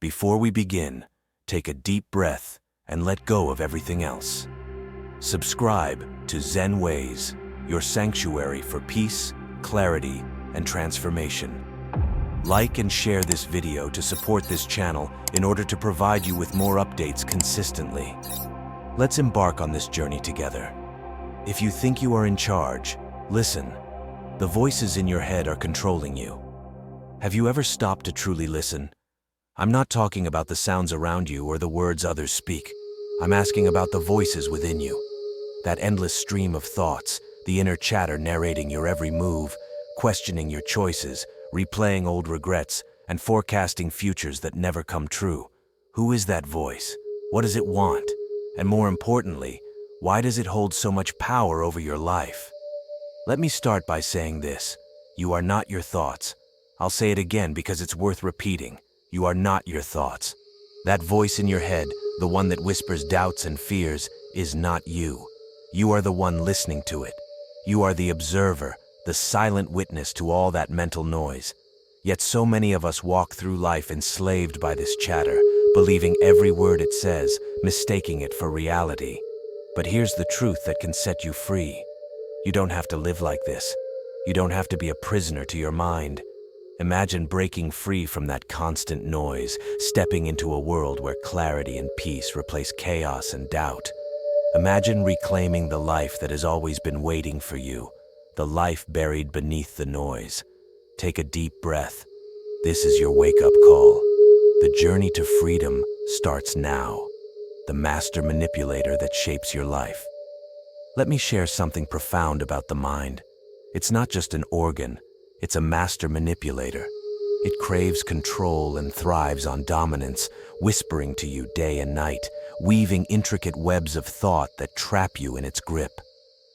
Before we begin, take a deep breath and let go of everything else. Subscribe to Zen Ways, your sanctuary for peace, clarity, and transformation. Like and share this video to support this channel in order to provide you with more updates consistently. Let's embark on this journey together. If you think you are in charge, listen. The voices in your head are controlling you. Have you ever stopped to truly listen? I'm not talking about the sounds around you or the words others speak. I'm asking about the voices within you. That endless stream of thoughts, the inner chatter narrating your every move, questioning your choices, replaying old regrets, and forecasting futures that never come true. Who is that voice? What does it want? And more importantly, why does it hold so much power over your life? Let me start by saying this. You are not your thoughts. I'll say it again because it's worth repeating. You are not your thoughts. That voice in your head, the one that whispers doubts and fears, is not you. You are the one listening to it. You are the observer, the silent witness to all that mental noise. Yet so many of us walk through life enslaved by this chatter, believing every word it says, mistaking it for reality. But here's the truth that can set you free. You don't have to live like this. You don't have to be a prisoner to your mind. Imagine breaking free from that constant noise, stepping into a world where clarity and peace replace chaos and doubt. Imagine reclaiming the life that has always been waiting for you, the life buried beneath the noise. Take a deep breath. This is your wake-up call. The journey to freedom starts now. The master manipulator that shapes your life. Let me share something profound about the mind. It's not just an organ, it's a master manipulator. It craves control and thrives on dominance, whispering to you day and night, weaving intricate webs of thought that trap you in its grip.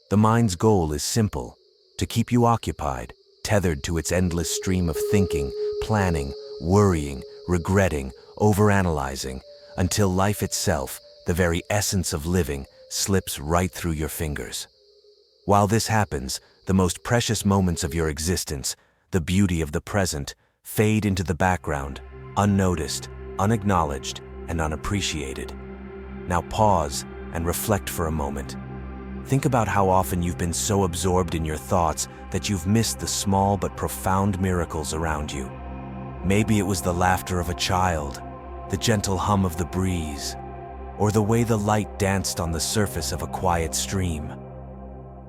The mind's goal is simple, to keep you occupied, tethered to its endless stream of thinking, planning, worrying, regretting, overanalyzing, until life itself, the very essence of living, slips right through your fingers. While this happens, the most precious moments of your existence, the beauty of the present, fade into the background, unnoticed, unacknowledged, and unappreciated. Now pause and reflect for a moment. Think about how often you've been so absorbed in your thoughts that you've missed the small but profound miracles around you. Maybe it was the laughter of a child, the gentle hum of the breeze, or the way the light danced on the surface of a quiet stream.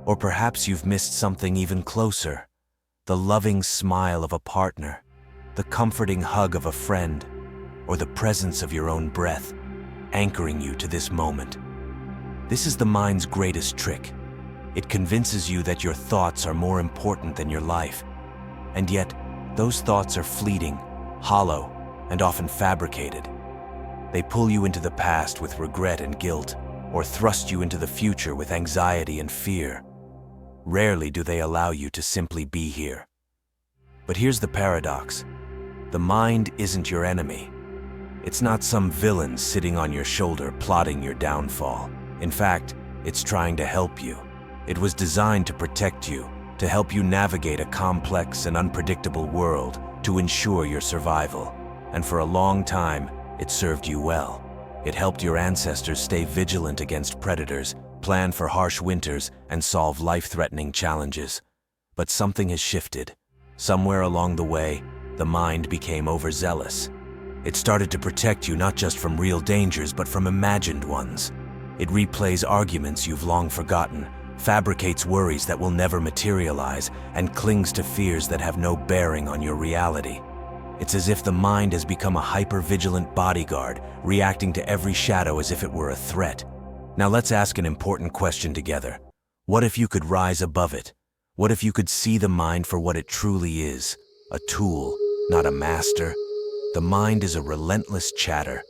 Or perhaps you've missed something even closer, the loving smile of a partner, the comforting hug of a friend, or the presence of your own breath, anchoring you to this moment. This is the mind's greatest trick. It convinces you that your thoughts are more important than your life. And yet, those thoughts are fleeting, hollow, and often fabricated. They pull you into the past with regret and guilt, or thrust you into the future with anxiety and fear. Rarely do they allow you to simply be here. But here's the paradox. The mind isn't your enemy. It's not some villain sitting on your shoulder plotting your downfall. In fact, it's trying to help you. It was designed to protect you, to help you navigate a complex and unpredictable world, to ensure your survival. And for a long time, it served you well. It helped your ancestors stay vigilant against predators, plan for harsh winters, and solve life-threatening challenges. But something has shifted. Somewhere along the way, the mind became overzealous. It started to protect you not just from real dangers, but from imagined ones. It replays arguments you've long forgotten, fabricates worries that will never materialize, and clings to fears that have no bearing on your reality. It's as if the mind has become a hyper-vigilant bodyguard, reacting to every shadow as if it were a threat. Now let's ask an important question together. What if you could rise above it? What if you could see the mind for what it truly is? A tool, not a master. The mind is a relentless chatter.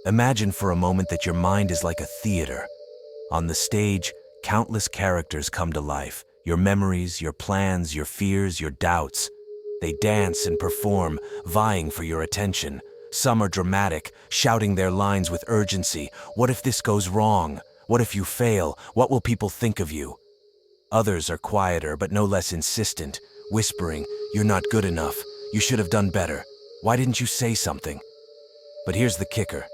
Imagine for a moment that your mind is like a theater. On the stage, countless characters come to life. Your memories, your plans, your fears, your doubts. They dance and perform, vying for your attention. Some are dramatic, shouting their lines with urgency. What if this goes wrong? What if you fail? What will people think of you? Others are quieter but no less insistent, whispering, "You're not good enough. You should have done better. Why didn't you say something?" But here's the kicker.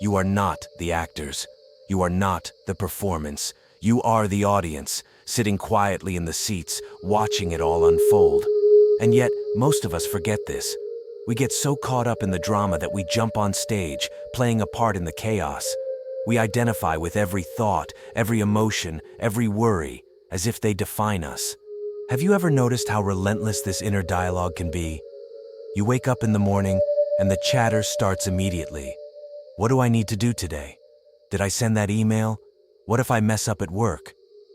You are not the actors. You are not the performance. You are the audience, sitting quietly in the seats, watching it all unfold. And yet, most of us forget this. We get so caught up in the drama that we jump on stage, playing a part in the chaos. We identify with every thought, every emotion, every worry, as if they define us. Have you ever noticed how relentless this inner dialogue can be? You wake up in the morning, and the chatter starts immediately. What do I need to do today? Did I send that email? What if I mess up at work?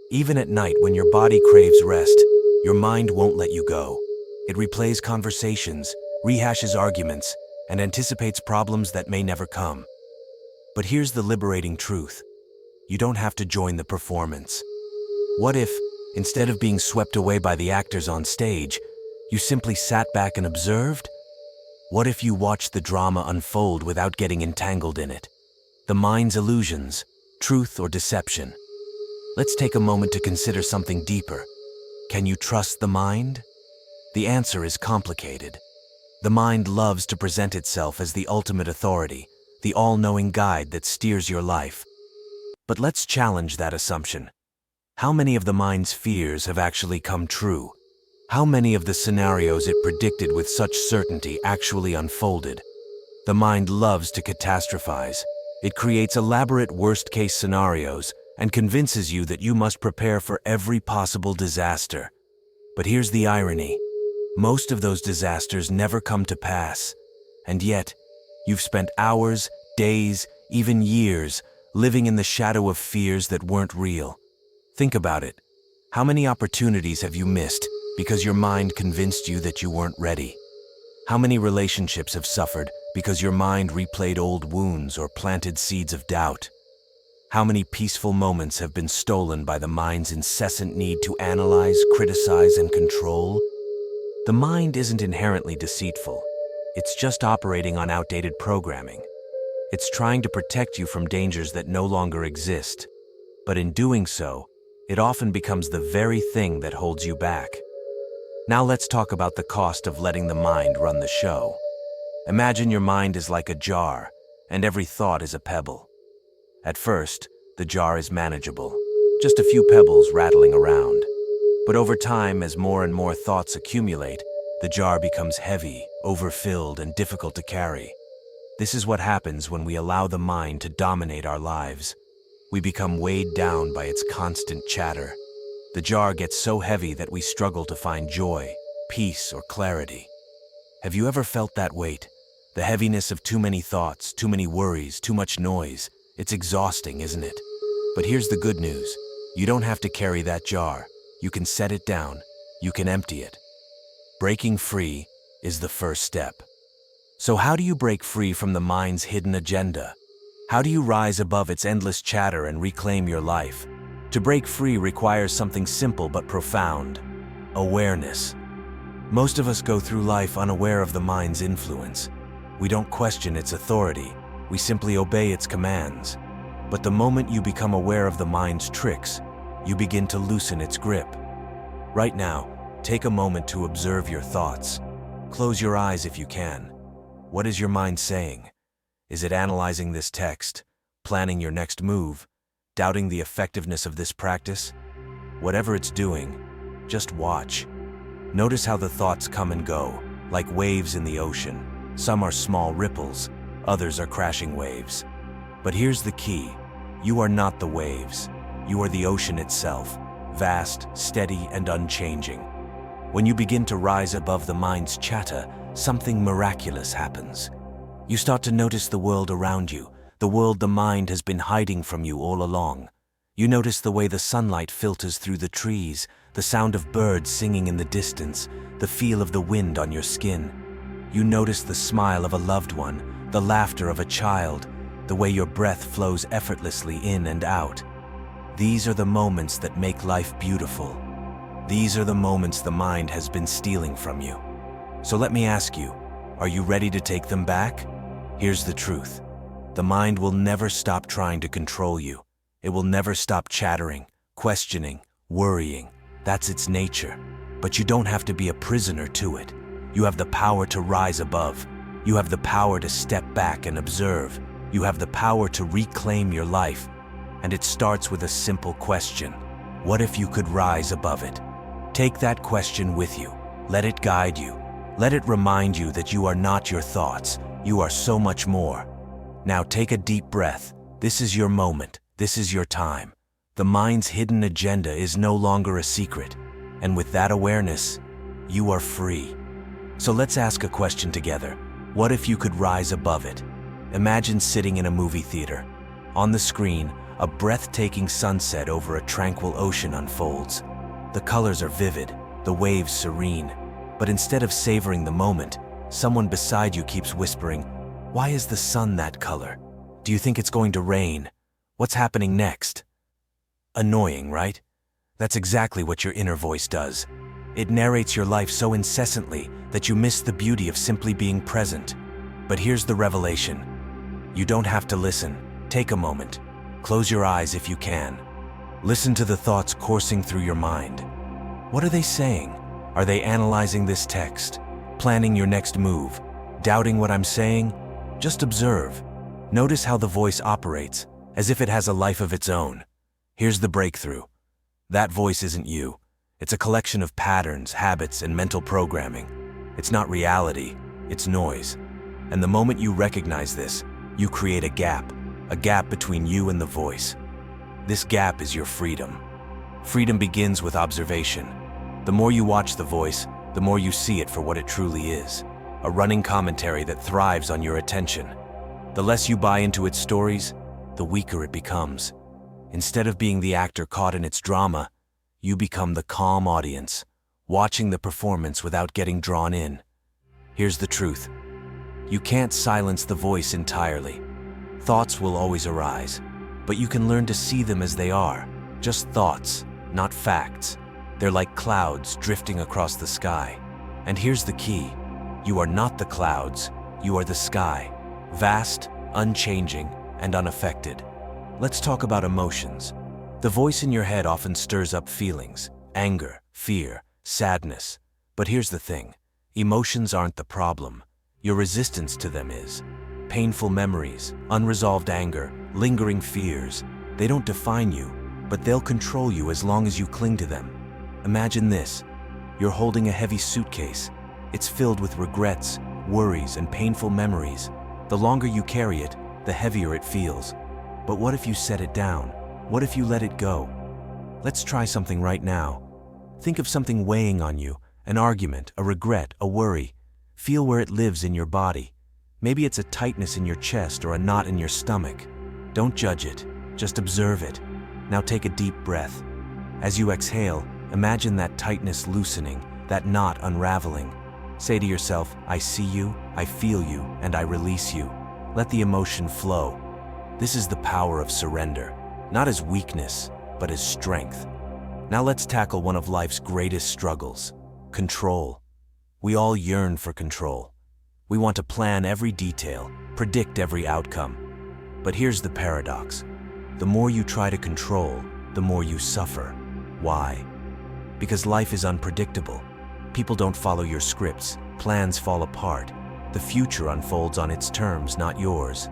Even at night, when your body craves rest, your mind won't let you go. It replays conversations, rehashes arguments, and anticipates problems that may never come. But here's the liberating truth. You don't have to join the performance. What if, instead of being swept away by the actors on stage, you simply sat back and observed? What if you watched the drama unfold without getting entangled in it? The mind's illusions, truth or deception. Let's take a moment to consider something deeper. Can you trust the mind? The answer is complicated. The mind loves to present itself as the ultimate authority, the all-knowing guide that steers your life. But let's challenge that assumption. How many of the mind's fears have actually come true? How many of the scenarios it predicted with such certainty actually unfolded? The mind loves to catastrophize. It creates elaborate worst-case scenarios and convinces you that you must prepare for every possible disaster. But here's the irony. Most of those disasters never come to pass. And yet, you've spent hours, days, even years living in the shadow of fears that weren't real. Think about it. How many opportunities have you missed because your mind convinced you that you weren't ready? How many relationships have suffered because your mind replayed old wounds or planted seeds of doubt? How many peaceful moments have been stolen by the mind's incessant need to analyze, criticize, and control? The mind isn't inherently deceitful. It's just operating on outdated programming. It's trying to protect you from dangers that no longer exist. But in doing so, it often becomes the very thing that holds you back. Now let's talk about the cost of letting the mind run the show. Imagine your mind is like a jar, and every thought is a pebble. At first, the jar is manageable, just a few pebbles rattling around. But over time, as more and more thoughts accumulate, the jar becomes heavy, overfilled, and difficult to carry. This is what happens when we allow the mind to dominate our lives. We become weighed down by its constant chatter. The jar gets so heavy that we struggle to find joy, peace, or clarity. Have you ever felt that weight? The heaviness of too many thoughts, too many worries, too much noise. It's exhausting, isn't it? But here's the good news. You don't have to carry that jar. You can set it down. You can empty it. Breaking free is the first step. So how do you break free from the mind's hidden agenda? How do you rise above its endless chatter and reclaim your life? To break free requires something simple but profound: awareness. Most of us go through life unaware of the mind's influence. We don't question its authority. We simply obey its commands. But the moment you become aware of the mind's tricks, you begin to loosen its grip. Right now, take a moment to observe your thoughts. Close your eyes if you can. What is your mind saying? Is it analyzing this text, planning your next move, doubting the effectiveness of this practice? Whatever it's doing, just watch. Notice how the thoughts come and go, like waves in the ocean. Some are small ripples, others are crashing waves. But here's the key. You are not the waves. You are the ocean itself, vast, steady, and unchanging. When you begin to rise above the mind's chatter, something miraculous happens. You start to notice the world around you, the world the mind has been hiding from you all along. You notice the way the sunlight filters through the trees, the sound of birds singing in the distance, the feel of the wind on your skin. You notice the smile of a loved one, the laughter of a child, the way your breath flows effortlessly in and out. These are the moments that make life beautiful. These are the moments the mind has been stealing from you. So let me ask you, are you ready to take them back? Here's the truth. The mind will never stop trying to control you. It will never stop chattering, questioning, worrying. That's its nature. But you don't have to be a prisoner to it. You have the power to rise above. You have the power to step back and observe. You have the power to reclaim your life. And it starts with a simple question. What if you could rise above it? Take that question with you. Let it guide you. Let it remind you that you are not your thoughts. You are so much more. Now take a deep breath. This is your moment. This is your time. The mind's hidden agenda is no longer a secret. And with that awareness, you are free. So let's ask a question together. What if you could rise above it? Imagine sitting in a movie theater. On the screen, a breathtaking sunset over a tranquil ocean unfolds. The colors are vivid, the waves serene. But instead of savoring the moment, someone beside you keeps whispering, "Why is the sun that color? Do you think it's going to rain? What's happening next?" Annoying, right? That's exactly what your inner voice does. It narrates your life so incessantly that you miss the beauty of simply being present. But here's the revelation. You don't have to listen. Take a moment. Close your eyes if you can. Listen to the thoughts coursing through your mind. What are they saying? Are they analyzing this text? Planning your next move? Doubting what I'm saying? Just observe. Notice how the voice operates, as if it has a life of its own. Here's the breakthrough. That voice isn't you. It's a collection of patterns, habits, and mental programming. It's not reality, it's noise. And the moment you recognize this, you create a gap between you and the voice. This gap is your freedom. Freedom begins with observation. The more you watch the voice, the more you see it for what it truly is, a running commentary that thrives on your attention. The less you buy into its stories, the weaker it becomes. Instead of being the actor caught in its drama, you become the calm audience, watching the performance without getting drawn in. Here's the truth. You can't silence the voice entirely. Thoughts will always arise, but you can learn to see them as they are, just thoughts, not facts. They're like clouds drifting across the sky. And here's the key. You are not the clouds, you are the sky, vast, unchanging, and unaffected. Let's talk about emotions. The voice in your head often stirs up feelings, anger, fear, sadness. But here's the thing. Emotions aren't the problem. Your resistance to them is. Painful memories, unresolved anger, lingering fears. They don't define you, but they'll control you as long as you cling to them. Imagine this. You're holding a heavy suitcase. It's filled with regrets, worries, and painful memories. The longer you carry it, the heavier it feels. But what if you set it down? What if you let it go? Let's try something right now. Think of something weighing on you, an argument, a regret, a worry. Feel where it lives in your body. Maybe it's a tightness in your chest or a knot in your stomach. Don't judge it, just observe it. Now take a deep breath. As you exhale, imagine that tightness loosening, that knot unraveling. Say to yourself, I see you, I feel you, and I release you. Let the emotion flow. This is the power of surrender, not as weakness, but as strength. Now let's tackle one of life's greatest struggles, control. We all yearn for control. We want to plan every detail, predict every outcome. But here's the paradox. The more you try to control, the more you suffer. Why? Because life is unpredictable. People don't follow your scripts, plans fall apart. The future unfolds on its terms, not yours.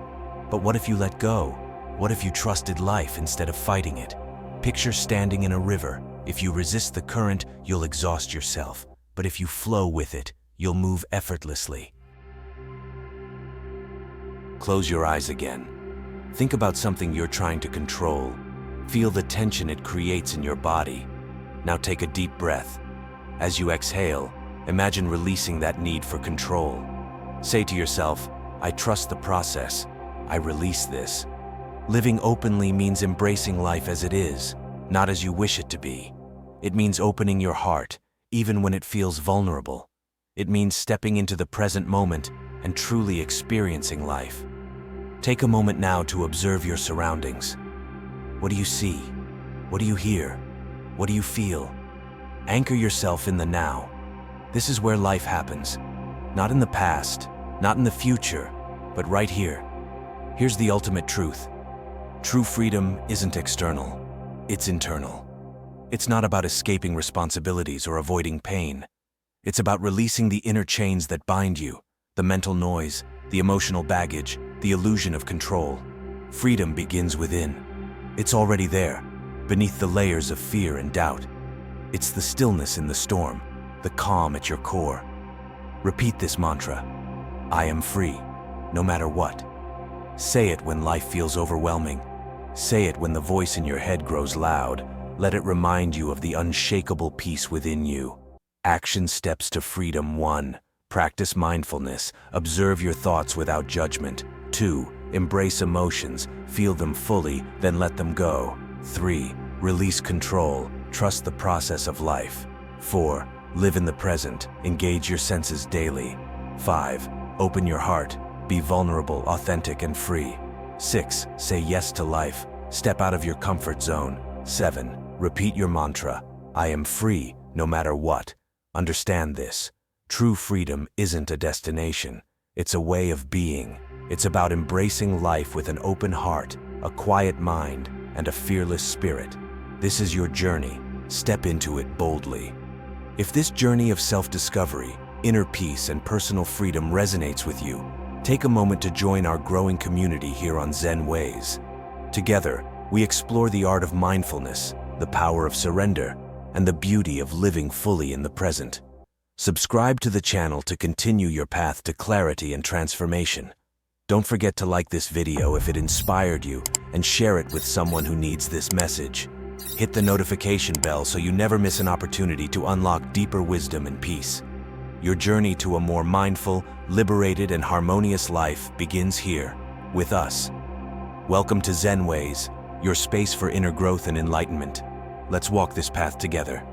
But what if you let go? What if you trusted life instead of fighting it? Picture standing in a river. If you resist the current, you'll exhaust yourself. But if you flow with it, you'll move effortlessly. Close your eyes again. Think about something you're trying to control. Feel the tension it creates in your body. Now take a deep breath. As you exhale, imagine releasing that need for control. Say to yourself, I trust the process. I release this. Living openly means embracing life as it is, not as you wish it to be. It means opening your heart, even when it feels vulnerable. It means stepping into the present moment and truly experiencing life. Take a moment now to observe your surroundings. What do you see? What do you hear? What do you feel? Anchor yourself in the now. This is where life happens. Not in the past, not in the future, but right here. Here's the ultimate truth. True freedom isn't external, it's internal. It's not about escaping responsibilities or avoiding pain. It's about releasing the inner chains that bind you, the mental noise, the emotional baggage, the illusion of control. Freedom begins within. It's already there, beneath the layers of fear and doubt. It's the stillness in the storm, the calm at your core. Repeat this mantra: I am free, no matter what. Say it when life feels overwhelming. Say it when the voice in your head grows loud. Let it remind you of the unshakable peace within you. Action steps to freedom: 1. Practice mindfulness. Observe your thoughts without judgment. 2. Embrace emotions. Feel them fully, then let them go. 3. Release control. Trust the process of life. 4. Live in the present. Engage your senses daily. 5. Open your heart. Be vulnerable, authentic, and free. 6. Say yes to life. Step out of your comfort zone. 7. Repeat your mantra: I am free, no matter what. Understand this. True freedom isn't a destination. It's a way of being. It's about embracing life with an open heart, a quiet mind, and a fearless spirit. This is your journey. Step into it boldly. If this journey of self-discovery, inner peace, and personal freedom resonates with you, take a moment to join our growing community here on Zen Ways. Together, we explore the art of mindfulness, the power of surrender, and the beauty of living fully in the present. Subscribe to the channel to continue your path to clarity and transformation. Don't forget to like this video if it inspired you and share it with someone who needs this message. Hit the notification bell so you never miss an opportunity to unlock deeper wisdom and peace. Your journey to a more mindful, liberated, and harmonious life begins here, with us. Welcome to Zen Ways, your space for inner growth and enlightenment. Let's walk this path together.